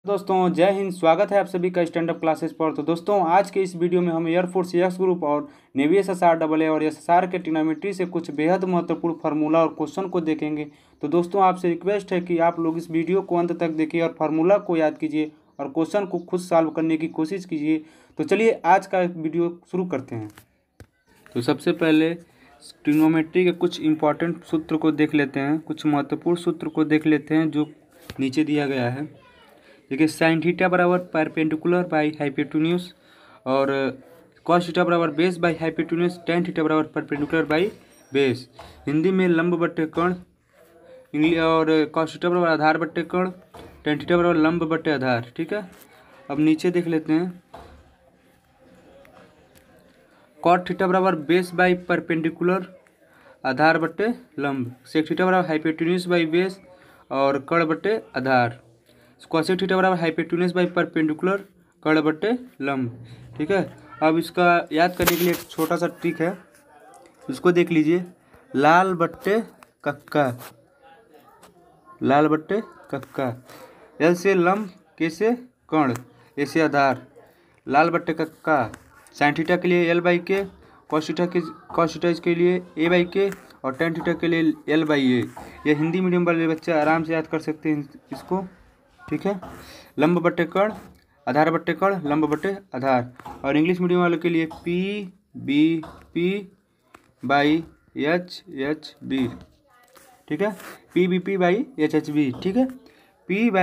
दोस्तों जय हिंद। स्वागत है आप सभी का स्टैंड अप क्लासेस पर। तो दोस्तों आज के इस वीडियो में हम एयरफोर्स यस ग्रुप और नेवी SSR AA और SSR के ट्रिग्नोमेट्री से कुछ बेहद महत्वपूर्ण फार्मूला और क्वेश्चन को देखेंगे। तो दोस्तों आपसे रिक्वेस्ट है कि आप लोग इस वीडियो को अंत तक देखिए और फार्मूला को याद कीजिए और क्वेश्चन को खुद सॉल्व करने की कोशिश कीजिए। तो चलिए आज का वीडियो शुरू करते हैं। तो सबसे पहले ट्रिग्नोमेट्री के कुछ इंपॉर्टेंट सूत्र को देख लेते हैं, कुछ महत्वपूर्ण सूत्र को देख लेते हैं जो नीचे दिया गया है। देखिए साइन थीटा बराबर परपेंडिकुलर बाई हाइपोटेन्यूज और कॉस थीटा बराबर base by hypotenuse, tan theta बराबर परपेंडिकुलर बाई बेस। हिंदी में लंब बट्टे कर्ण, इंग्लिश और कॉस थीटा बराबर आधार बट्टे कर्ण, टेन थीटा बराबर लंब बट्टे आधार। ठीक है, अब नीचे देख लेते हैं। कॉट थीटा बराबर बेस बाई परपेंडिकुलर आधार बट्टे लंब, सेक थीटा बराबर हाइपोटेन्यूज बाई बेस और कर्ण बट्टे आधार, कॉसेक थीटा बराबर हाइपोटेन्यूज बाई परपेंडिकुलर कर्ण बट्टे लंब। ठीक है, अब इसका याद करने के लिए एक छोटा सा ट्रिक है, उसको देख लीजिए। लाल बट्टे कक्का, लाल बट्टे कक्का, एल से लंब, के से कर्ण, ए से आधार, लाल बट्टे कक्का। साइन थीटा के लिए एल बाई के, कॉस थीटा के लिए ए बाई के और टेन थीटा के लिए एल बाई ए। ये हिंदी मीडियम वाले बच्चे आराम से याद कर सकते हैं इसको। ठीक है, लंब बट्टे कर्ण, आधार बट्टे कर्ण, लंब बट्टे आधार। और इंग्लिश मीडियम वालों के लिए P B P by H H B. ठीक है, P B P by H H B. ठीक है,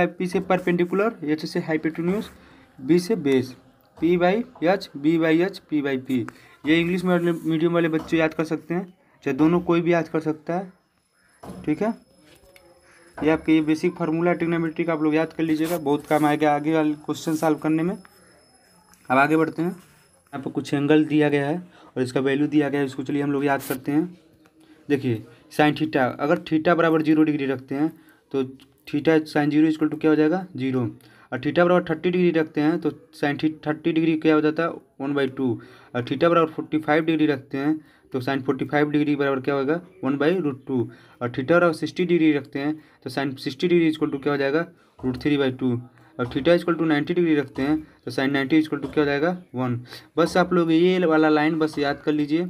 पी से परपेंडिकुलर, एच से हाइपोटेन्यूज, बी से base, P by H, B by H, P by P. ये इंग्लिश मीडियम वाले बच्चे याद कर सकते हैं, चाहे दोनों कोई भी याद कर सकता है। ठीक है, ये आपके ये बेसिक फार्मूला ट्रिग्नोमेट्री का आप लोग याद कर लीजिएगा, बहुत काम आएगा आगे वाले क्वेश्चन सॉल्व करने में। अब आगे बढ़ते हैं। यहाँ पर कुछ एंगल दिया गया है और इसका वैल्यू दिया गया है, इसको चलिए हम लोग याद करते हैं। देखिए साइन थीटा, अगर थीटा बराबर 0 डिग्री रखते हैं तो थीटा साइन 0 इक्वल टू क्या हो जाएगा 0। और थीटा बराबर 30 डिग्री रखते हैं तो साइन 30 डिग्री क्या हो जाता है 1/2। और थीटा बराबर 45 डिग्री रखते हैं तो साइन 45 डिग्री बराबर क्या होगा 1/√2। और थीटा बराबर 60 डिग्री रखते हैं तो साइन 60 डिग्री इक्वल टू क्या हो जाएगा √3/2। और थीटा इक्वल टू 90 डिग्री रखते हैं तो साइन 90 इक्वल टू क्या हो जाएगा 1। बस आप लोग ये वाला लाइन बस याद कर लीजिए,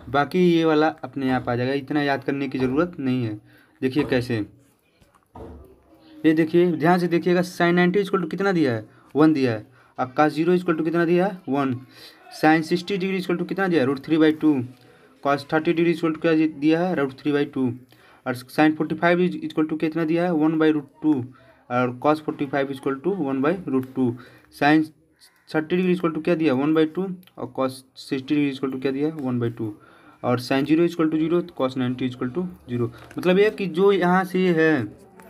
बाकी ये वाला अपने आप आ जाएगा, इतना याद करने की ज़रूरत नहीं है। देखिए कैसे, ये देखिए ध्यान से देखिएगा। साइन 90 इक्वल टू कितना दिया है 1 दिया है, और cos 0 इक्वल टू कितना दिया है 1। साइन 60 डिग्री इक्वल टू कितना दिया है √3/2। cos 30 डिग्री इक्वल टू क्या दिया है √3/2। और साइन 45 इक्वल टू कितना दिया है 1/√2। और cos 45 equal to 1/√2। Sine 30 degree equal to क्या दिया 1/2 और cos 60 डिग्री इक्वल टू क्या दिया 1/2। और साइन 0 इक्वल टू 0 तो cos 90 इक्वल टू 0। मतलब ये कि जो यहाँ से ये है,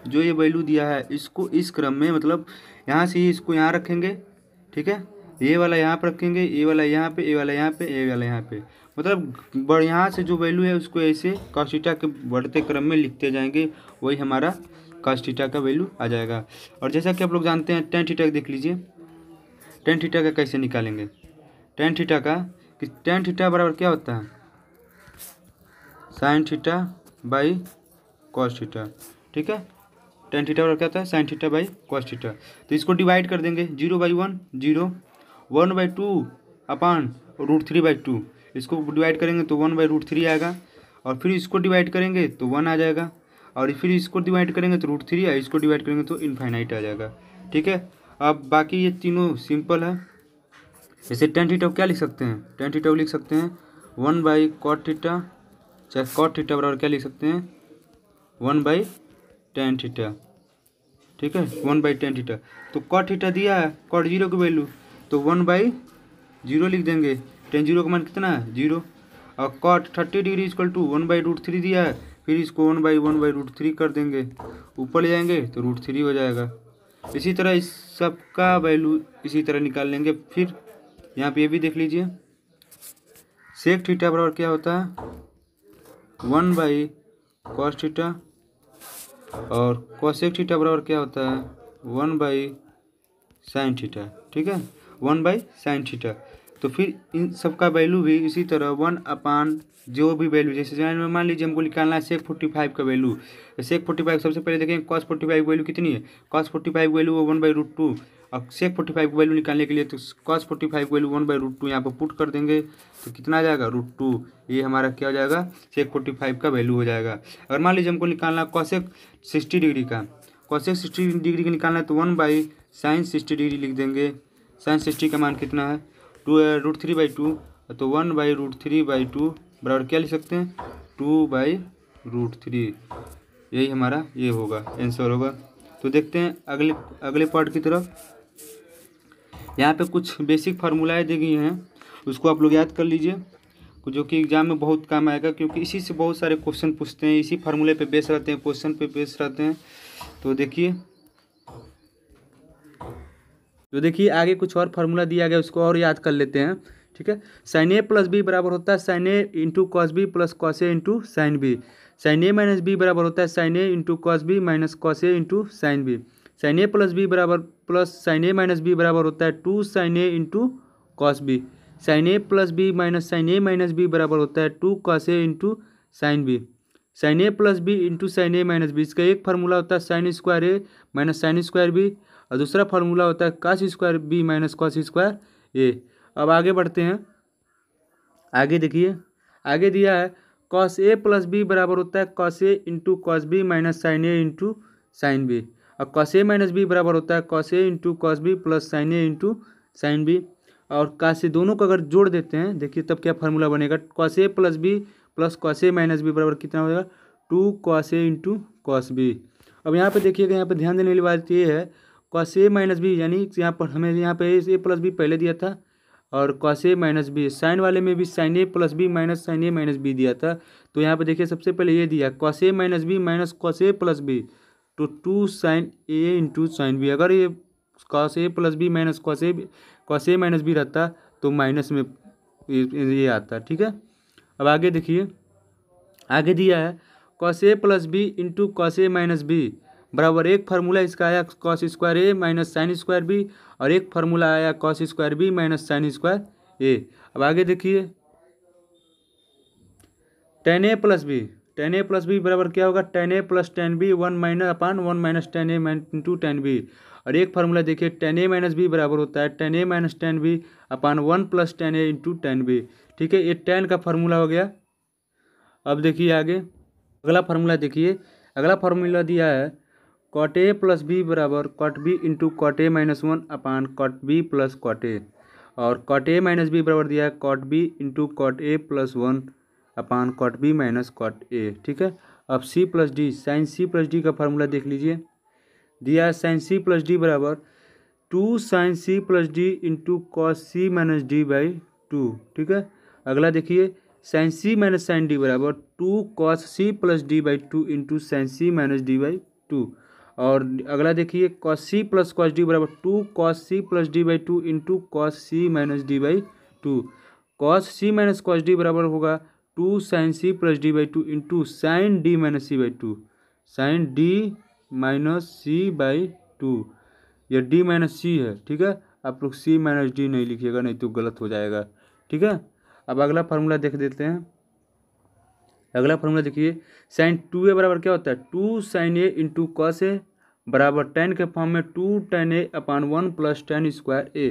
जो ये वैल्यू दिया है इसको इस क्रम में, मतलब यहाँ से इसको यहाँ रखेंगे। ठीक है, ये वाला यहाँ पर रखेंगे, ये वाला यहाँ पे, ये वाला यहाँ पे, ये वाला यहाँ पे, मतलब यहाँ से जो वैल्यू है उसको ऐसे cos थीटा के बढ़ते क्रम में लिखते जाएंगे, वही हमारा cos थीटा का वैल्यू आ जाएगा। और जैसा कि आप लोग जानते हैं टेन थीटा देख लीजिए, टेन थीटा का कैसे निकालेंगे। टेन थीटा का कि टेन थीटा बराबर क्या होता है sine theta by cos theta. ठीक है, टेन थीटा बराबर क्या होता है sine theta by cos theta. तो इसको डिवाइड कर देंगे 0/1 0, 1/2 अपान √3/2। इसको डिवाइड करेंगे तो 1/√3 आएगा, और फिर इसको डिवाइड करेंगे तो 1 आ जाएगा, और फिर इसको डिवाइड करेंगे तो √3 है, इसको डिवाइड करेंगे तो इनफाइनाइट आ जाएगा। ठीक है, अब बाकी ये तीनों सिंपल है। जैसे टेन थीटा क्या लिख सकते हैं, टेन थीटा लिख सकते हैं 1/cot थीटा, चाहे cot थीटा बराबर क्या लिख सकते हैं 1/tan थीटा। ठीक है, 1/tan थीटा। तो cot थीटा दिया है cot 0 की वैल्यू, तो 1/0 लिख देंगे। tan 0 का मान कितना है 0। और cot 30 डिग्री इक्वल टू 1/√3 दिया है, फिर इसको 1/1/√3 कर देंगे, ऊपर ले जाएंगे तो √3 हो जाएगा। इसी तरह इस सब का वैल्यू इसी तरह निकाल लेंगे। फिर यहाँ पे ये भी देख लीजिए, सेक थीटा बराबर क्या होता है 1/cos थीटा, और कोसेक थीटा बराबर क्या होता है 1/sin थीटा। ठीक है, 1/sin थीटा। तो फिर इन सब का वैल्यू भी इसी तरह 1/, जो भी वैल्यू, जैसे मान लीजिए हमको निकालना है सेक 45 का वैल्यू। सेक 45 सबसे पहले देखेंगे कॉस 45 वैल्यू कितनी है। Cos 45 value 1/√2। अब सेक 45 वैल्यू निकालने के लिए तो कॉस 45 वैल्यू 1/√2 यहाँ पर पुट कर देंगे तो कितना आ जाएगा √2। ये हमारा क्या हो जाएगा, सेक 45 का वैल्यू हो जाएगा। अगर मान लीजिए हमको निकालना है कॉसेक 60 डिग्री का, कॉसेक 60 डिग्री का निकालना है तो 1/sin 60 डिग्री लिख देंगे। sin 60 का मान कितना है, √3/2, तो 1/√3/2 बराबर क्या लिख सकते हैं, 2/√3। यही हमारा ये होगा, आंसर होगा। तो देखते हैं अगले पार्ट की तरफ। यहाँ पे कुछ बेसिक फार्मूलाएँ दी गई हैं, उसको आप लोग याद कर लीजिए, जो कि एग्जाम में बहुत काम आएगा, क्योंकि इसी से बहुत सारे क्वेश्चन पूछते हैं, इसी फार्मूले पे बेस रहते हैं, क्वेश्चन पे बेस रहते हैं। तो देखिए आगे कुछ और फार्मूला दिया गया, उसको और याद कर लेते हैं। ठीक है, sin a + b बराबर होता है sin a × cos b + cos a × sin b। sin a - b बराबर होता है sin a × cos b - cos a × sin b। sin a + b बराबर प्लस sin a - b बराबर होता है 2 sin a × cos b। sin a + b - sin a - b बराबर होता है 2 cos a × sin b। sin a + b × sin a - b, इसका एक formula होता है sin² a - sin² b, और दूसरा फार्मूला होता है cos² b - cos² a। अब आगे बढ़ते हैं। आगे देखिए, आगे दिया है cos a + b बराबर होता है cos a × cos b - sin a × sin b, और cos a - b बराबर होता है cos a × cos b + sin a × sin b। और cos a दोनों को अगर जोड़ देते हैं, देखिए तब क्या फार्मूला बनेगा, cos a + b + cos a - b बराबर कितना हो जाएगा, 2 cos a × cos b। अब यहाँ पे देखिएगा, यहाँ पे ध्यान देने वाली बात ये है, cos a - b यानी यहाँ पर हमें यहाँ पे a + b पहले दिया था, और cos a - b साइन वाले में भी sin a + b - sin a - b दिया था। तो यहाँ पे देखिए सबसे पहले ये दिया cos a - b - cos a + b, तो 2 sin a × sin b। अगर ये cos a + b - cos a - b रहता तो माइनस में ये आता। ठीक है, अब आगे देखिए, आगे दिया है cos a + b × cos a - b बराबर, एक फार्मूला इसका आया cos² a - sin² b, और एक फार्मूला आया cos² b - sin² a। अब आगे देखिए tan a + b, tan a + b बराबर क्या होगा, tan a + tan b 1 - 1 - tan a × tan b, और एक फार्मूला देखिए tan a - b बराबर होता है tan a - tan b 1 + tan a × tan b। ठीक है, ये tan का फार्मूला हो गया। अब देखिए आगे अगला फार्मूला देखिए, अगला फार्मूला दिया है cot a + b बराबर cot b × cot a - 1 cot b + cot a, और cot a - b बराबर दिया है cot b × cot a + 1 cot b - cot a। ठीक है, अब c + d, sin c + d का फार्मूला देख लीजिए, दिया है sin c + d बराबर 2 sin c + d × cos c - d/2। ठीक है, अगला देखिए sin c - sin d बराबर 2 cos c + d/2 × sin c - d/2, और अगला देखिए cos c + cos d बराबर 2 cos c + d/2 × cos c - d/2। cos c - cos d बराबर होगा 2 sin c + d/2 × sin d - c/2, sin d - c/2, यह d - c है। ठीक है, आप लोग c - d नहीं लिखिएगा, नहीं तो गलत हो जाएगा। ठीक है, अब अगला फार्मूला देख देते हैं। अगला फार्मूला देखिए sin 2a बराबर क्या होता है, 2 sin a × cos a बराबर tan के फॉर्म में 2 tan a / 1 + tan² a।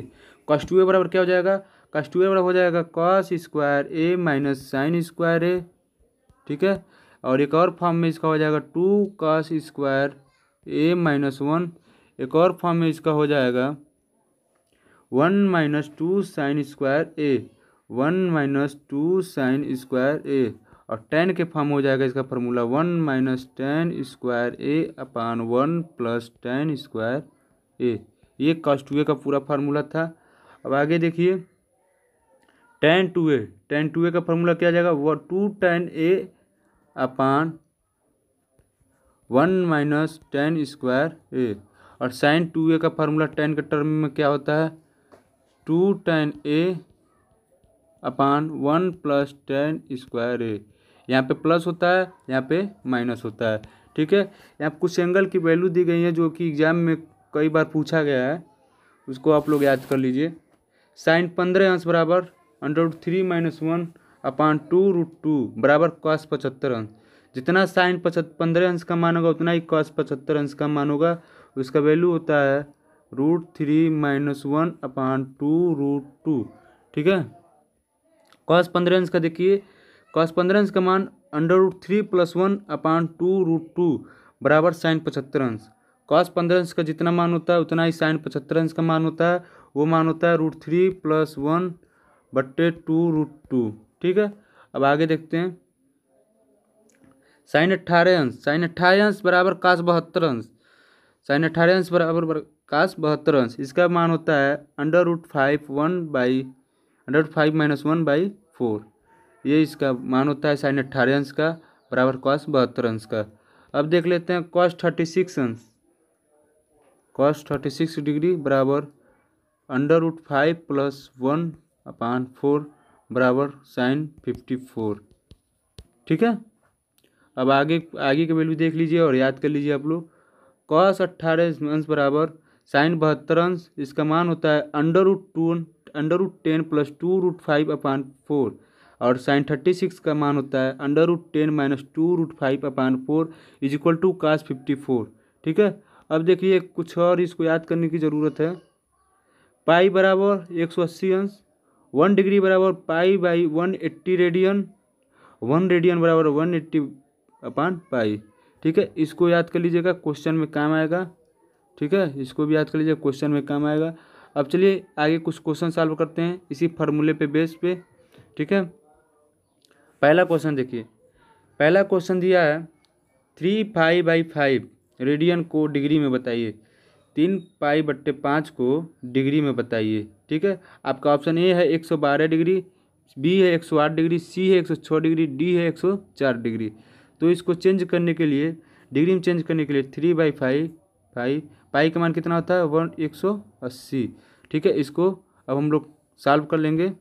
cos 2a बराबर क्या हो जाएगा, cos 2a बराबर हो जाएगा cos² a - sin² a। ठीक है, और एक और फॉर्म में इसका हो जाएगा 2 cos² a - 1, एक और फॉर्म में इसका हो जाएगा 1 - 2 sin² a, 1 - 2 sin² a, और tan के फॉर्म हो जाएगा इसका formula 1 - tan² a / 1 + tan² a। ये cos 2a का पूरा फार्मूला था। अब आगे देखिए tan 2a का फार्मूला क्या आ जाएगा, 2 tan a / 1 - tan² a, और sin 2a का फार्मूला tan के टर्म में क्या होता है, 2 tan a / 1 + tan² a। यहाँ पे प्लस होता है, यहाँ पे माइनस होता है। ठीक है, यहाँ पे कुछ एंगल की वैल्यू दी गई है जो कि एग्जाम में कई बार पूछा गया है, उसको आप लोग याद कर लीजिए। साइन 15 अंश बराबर √3-1/2√2 बराबर cos 75 अंश। जितना साइन 15 अंश का मान होगा उतना ही cos 75 अंश का मान होगा। उसका वैल्यू होता है √3-1/2√2। ठीक है। cos 15 अंश का देखिए, cos 15 अंश का मान √3 + 1/2√2 बराबर साइन 75 अंश। cos 15 अंश का जितना मान होता है उतना ही साइन 75 अंश का मान होता है। वो मान होता है √3 + 1/2√2। ठीक है। अब आगे देखते हैं। साइन 18 अंश, साइन 18 अंश बराबर cos 72 अंश। साइन 18 अंश बराबर cos 72 अंश। इसका मान होता है √5 ये इसका मान होता है साइन 18 अंश का बराबर cos 72 अंश का। अब देख लेते हैं cos 36 अंश। cos 36 डिग्री बराबर √5 + 1/4 बराबर साइन 54। ठीक है। अब आगे के वैल्यू देख लीजिए और याद कर लीजिए आप लोग। cos 18 अंश बराबर साइन 72 अंश। इसका मान होता है √10 + 2√5/4 और साइन 36 का मान होता है √10 - 2√5/4 = cos 54। ठीक है। अब देखिए कुछ और इसको याद करने की ज़रूरत है। पाई बराबर 180 अंश, 1 डिग्री बराबर π/180 रेडियन, 1 रेडियन बराबर 180/π। ठीक है। इसको याद कर लीजिएगा, क्वेश्चन में काम आएगा। ठीक है। इसको भी याद कर लीजिए, क्वेश्चन में काम आएगा। अब चलिए आगे कुछ क्वेश्चन सॉल्व करते हैं इसी फार्मूले पे बेस पे। ठीक है। पहला क्वेश्चन देखिए। पहला क्वेश्चन दिया है 3π/5 रेडियन को डिग्री में बताइए। 3π/5 को डिग्री में बताइए। ठीक है। आपका ऑप्शन ए है 112 डिग्री, बी है 108 डिग्री, सी है 106 डिग्री, डी है 104 डिग्री। तो इसको चेंज करने के लिए, डिग्री में चेंज करने के लिए 3/5 पाई का मान कितना होता है 180। ठीक है। इसको अब हम लोग सॉल्व कर लेंगे।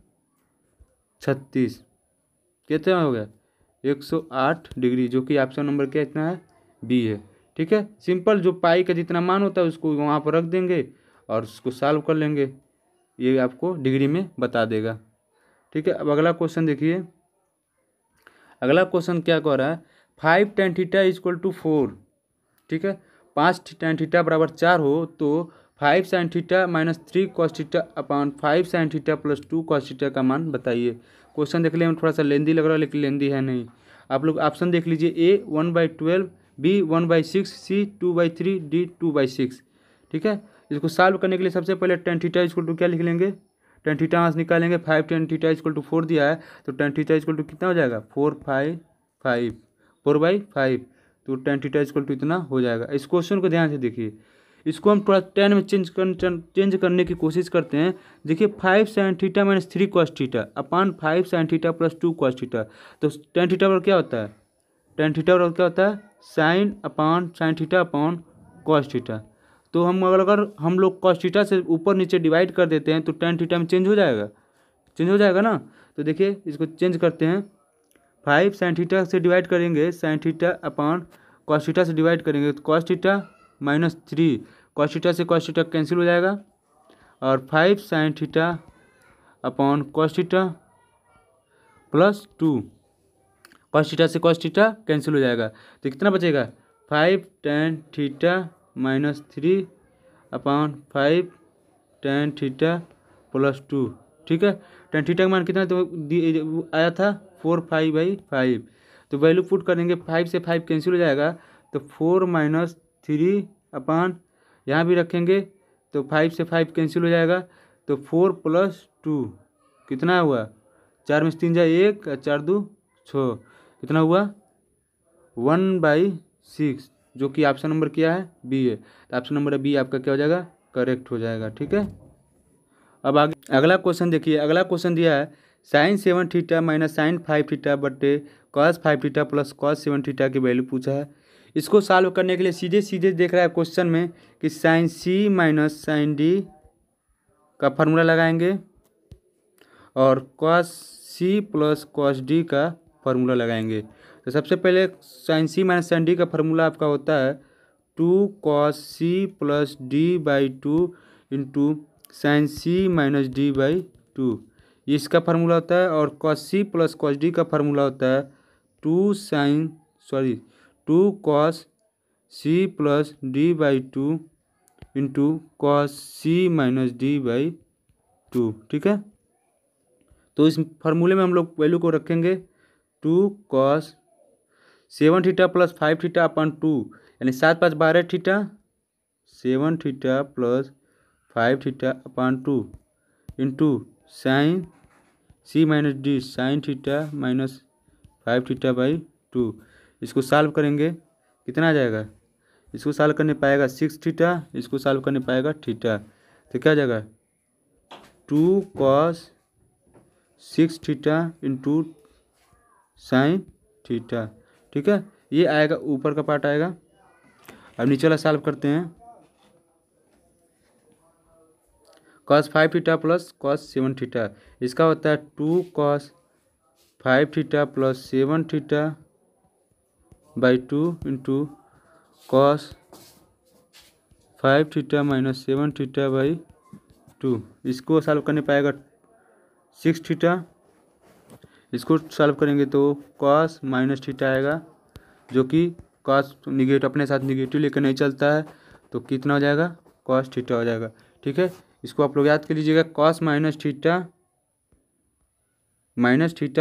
36 कितना हो गया 108 डिग्री, जो कि ऑप्शन नंबर क्या इतना है बी है। ठीक है। सिंपल, जो पाई का जितना मान होता है उसको वहाँ पर रख देंगे और उसको सॉल्व कर लेंगे, ये आपको डिग्री में बता देगा। ठीक है। अब अगला क्वेश्चन देखिए। अगला क्वेश्चन क्या कह रहा है 5 tan θ = 4। ठीक है। 5 tan θ बराबर 4 हो तो 5 sin θ - 3 cos θ / 5 sin θ + 2 cos θ का मान बताइए। क्वेश्चन देख लें, थोड़ा सा लेंदी लग रहा है लेकिन लेंदी है नहीं। आप लोग ऑप्शन देख लीजिए, ए 1/12, बी 1/6, सी 2/3, डी 2/6। ठीक है। इसको सॉल्व करने के लिए सबसे पहले tan θ = क्या लिख लेंगे, tan θ यहाँ से निकालेंगे। 5 tan θ = 4 दिया है तो tan θ = कितना हो जाएगा 4/5 तो tan θ = इतना हो जाएगा। इस क्वेश्चन को ध्यान से देखिए। इसको हम थोड़ा 10 में चेंज करने की कोशिश करते हैं। देखिए 5 sin θ - 3 cos θ / 5 sin θ + 2 cos θ। तो tan θ बराबर क्या होता है, tan θ बराबर क्या होता है sin θ / cos θ। तो अगर हम लोग cos θ से ऊपर नीचे डिवाइड कर देते हैं तो tan θ में चेंज हो जाएगा ना। तो देखिए इसको चेंज करते हैं। 5 sin θ से डिवाइड करेंगे, sin θ / cos θ से डिवाइड करेंगे तो cos θ - 3 cos θ से cos θ कैंसिल हो जाएगा और 5 sin θ / cos θ + 2 cos θ से cos θ कैंसिल हो जाएगा तो कितना बचेगा 5 tan θ - 3 / 5 tan θ + 2। ठीक है। tan θ का मान कितना तो आया था 4π/5। तो वैल्यू पुट करेंगे, 5 से 5 कैंसिल हो जाएगा तो 4 - 3 / यहाँ भी रखेंगे तो 5 से 5 कैंसिल हो जाएगा तो 4 + 2 कितना हुआ 4 में 3 जाए 1, 4 2 6, कितना हुआ 1/6, जो कि ऑप्शन नंबर क्या है बी है। तो ऑप्शन नंबर बी आपका क्या हो जाएगा करेक्ट हो जाएगा। ठीक है। अब आगे अगला क्वेश्चन देखिए। अगला क्वेश्चन दिया है sin 7 θ - sin 5 θ बटे cos 5 θ + cos 7 θ की वैल्यू पूछा है। इसको सॉल्व करने के लिए सीधे देख रहा है क्वेश्चन में कि sin c - sin d का फार्मूला लगाएंगे और cos c + cos d का फार्मूला लगाएंगे। तो सबसे पहले sin c - sin d का फार्मूला आपका होता है 2 cos c + d/2 × sine C minus D by two, इसका फार्मूला होता है। और cos C plus cos D का फार्मूला होता है two cos C plus D by two into cos C minus D by two. ठीक है, तो इस फार्मूले में हम लोग वैल्यू को रखेंगे two cos 7 theta plus 5 theta upon 2, यानी 7 5 12 theta, 7 theta plus 5 theta upon 2 into sine C minus D sine theta minus 5 theta by 2। इसको सॉल्व करेंगे कितना आ जाएगा, इसको सॉल्व करने पाएगा 6 थीटा, इसको सॉल्व करने पाएगा थीटा, तो क्या आ जाएगा 2 cos 6 theta into sine theta. ठीक है, ये आएगा, ऊपर का पार्ट आएगा। अब नीचे वाला सॉल्व करते हैं। Cos 5 theta plus cos 7 theta, इसका होता है 2 cos 5 theta plus 7 theta by 2 into cos 5 theta minus 7 theta by 2। इसको सॉल्व करने पाएगा 6 थीटा, इसको सॉल्व करेंगे तो कॉस माइनस थीटा आएगा, जो कि कॉस निगेटिव अपने साथ निगेटिव लेकर नहीं चलता है, तो कितना हो जाएगा कॉस थीटा हो जाएगा। ठीक है, इसको आप लोग याद कर लीजिएगा, कॉस माइनस थीटा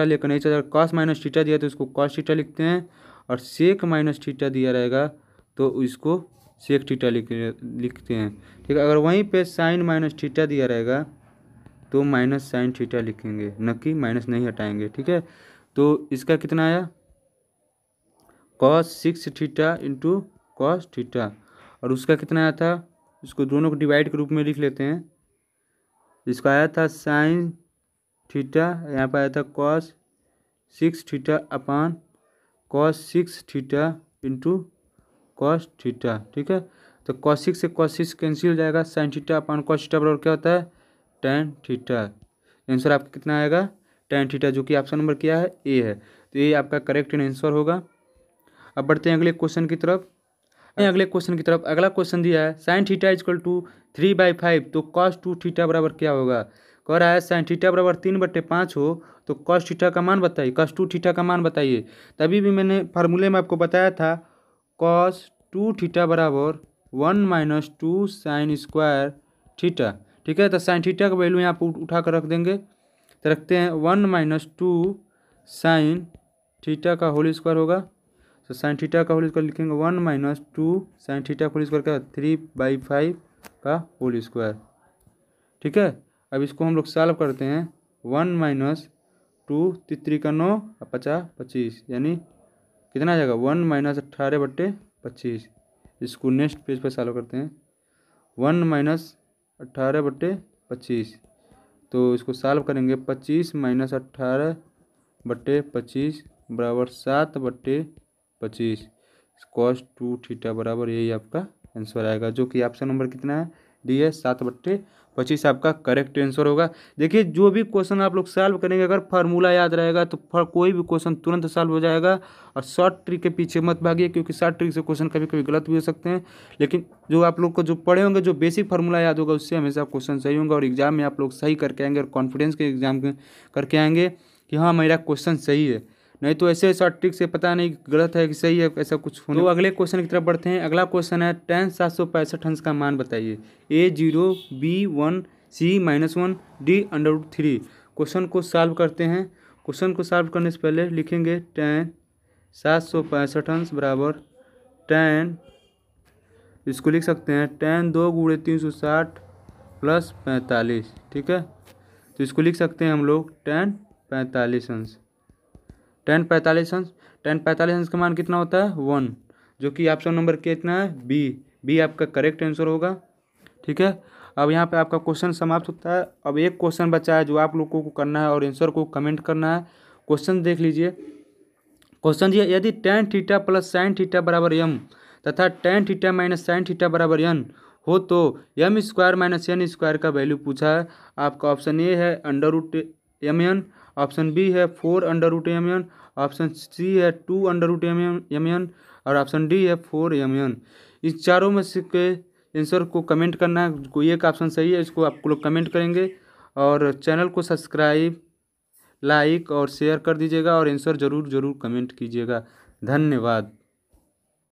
लेकर नहीं चलता, कॉस माइनस थीटा दिया तो इसको कॉस थीटा लिखते हैं, और सेक माइनस थीटा दिया रहेगा तो इसको सेक थीटा लिखते हैं। ठीक है, अगर वहीं पे साइन माइनस थीटा दिया रहेगा तो माइनस साइन थीटा लिखेंगे, न कि माइनस नहीं हटाएंगे। ठीक है, तो इसका कितना आया cos 6 theta into cos theta, और उसका कितना आया था, इसको दोनों को डिवाइड के रूप में लिख लेते हैं। इसका आया था साइन थीटा, यहाँ पर आया था cos 6 theta upon cos 6 theta into cos theta. ठीक है, तो कॉस 6 से कॉस 6 कैंसिल हो जाएगा, sine theta upon cos theta बराबर क्या होता है टेन थीटा। आंसर आपका कितना आएगा टेन थीटा, जो कि ऑप्शन नंबर क्या है ए है, तो ये आपका करेक्ट आंसर होगा। अब बढ़ते हैं अगले क्वेश्चन की तरफ। अगला क्वेश्चन दिया है साइन थीटा इजक्वल टू 3/5, तो कॉस 2 थीटा बराबर क्या होगा। कह रहा है साइन थीटा बराबर 3/5 हो तो कॉस थीटा का मान बताइए, कॉस 2 थीटा का मान बताइए। तभी भी मैंने फार्मूले में आपको बताया था कॉस 2 थीटा बराबर 1 माइनस 2 साइन स्क्वायर थीटा। ठीक है, तो साइन थीटा का वैल्यू यहाँ पर उठा कर रख देंगे, तो रखते हैं 1 माइनस 2 साइन थीटा का होल स्क्वायर होगा, तो साइन थीटा का होल स्क्वायर लिखेंगे 1 माइनस 2 साइन थीटा का होल स्क्वायर का 3/5 का होल स्क्वायर। ठीक है, अब इसको हम लोग सॉल्व करते हैं, 1 माइनस 2 3 का 9 और 50 25, यानी कितना आ जाएगा 1 माइनस 18/25। इसको नेक्स्ट पेज पर सॉल्व करते हैं, 1 माइनस 18/25, तो इसको सॉल्व करेंगे 25 माइनस 18/25 बराबर 7/25। कॉस 2 थीटा बराबर यही आपका आंसर आएगा, जो कि ऑप्शन नंबर कितना है डी है 7/25 आपका करेक्ट आंसर होगा। देखिए जो भी क्वेश्चन आप लोग सॉल्व करेंगे, अगर फार्मूला याद रहेगा तो कोई भी क्वेश्चन तुरंत सॉल्व हो जाएगा। और शॉर्ट ट्रिक के पीछे मत भागिए, क्योंकि शॉर्ट ट्रिक से क्वेश्चन कभी कभी गलत भी हो सकते हैं, लेकिन जो आप लोग को जो पढ़े होंगे, जो बेसिक फार्मूला याद होगा, उससे हमेशा क्वेश्चन सही होंगे और एग्जाम में आप लोग सही करके आएंगे और कॉन्फिडेंस के एग्जाम करके आएंगे कि हाँ मेरा क्वेश्चन सही है। नहीं तो ऐसे शॉर्ट ट्रिक से पता नहीं गलत है कि सही है, ऐसा कुछ होने। तो अगले क्वेश्चन की तरफ बढ़ते हैं। अगला क्वेश्चन है tan 765 अंश का मान बताइए, A0 B1 C-1 D√3। Question को सॉल्व करते हैं। क्वेश्चन को सॉल्व करने से पहले लिखेंगे tan 765 अंश बराबर tan, इसको लिख सकते हैं tan 2 × 360 प्लस 45। ठीक है, तो इसको लिख सकते हैं हम लोग tan 45 अंश। tan 45 अंश का मान कितना होता है 1, जो कि ऑप्शन नंबर कितना है बी आपका करेक्ट आंसर होगा। ठीक है, अब यहाँ पे आपका क्वेश्चन समाप्त होता है। अब एक क्वेश्चन बचा है जो आप लोगों को करना है और आंसर को कमेंट करना है। क्वेश्चन देख लीजिए। क्वेश्चन दिया यदि tan theta plus sine theta बराबर m तथा tan theta minus sine theta बराबर n हो तो m² माइनस n स्क्वायर का वैल्यू पूछा है। आपका ऑप्शन ए है √mn, ऑप्शन बी है 4√mn, ऑप्शन सी है 2√mn और ऑप्शन डी है 4mn। इस चारों में से आंसर को कमेंट करना है, कोई एक ऑप्शन सही है इसको आप लोग कमेंट करेंगे। और चैनल को सब्सक्राइब, लाइक और शेयर कर दीजिएगा और आंसर ज़रूर कमेंट कीजिएगा। धन्यवाद।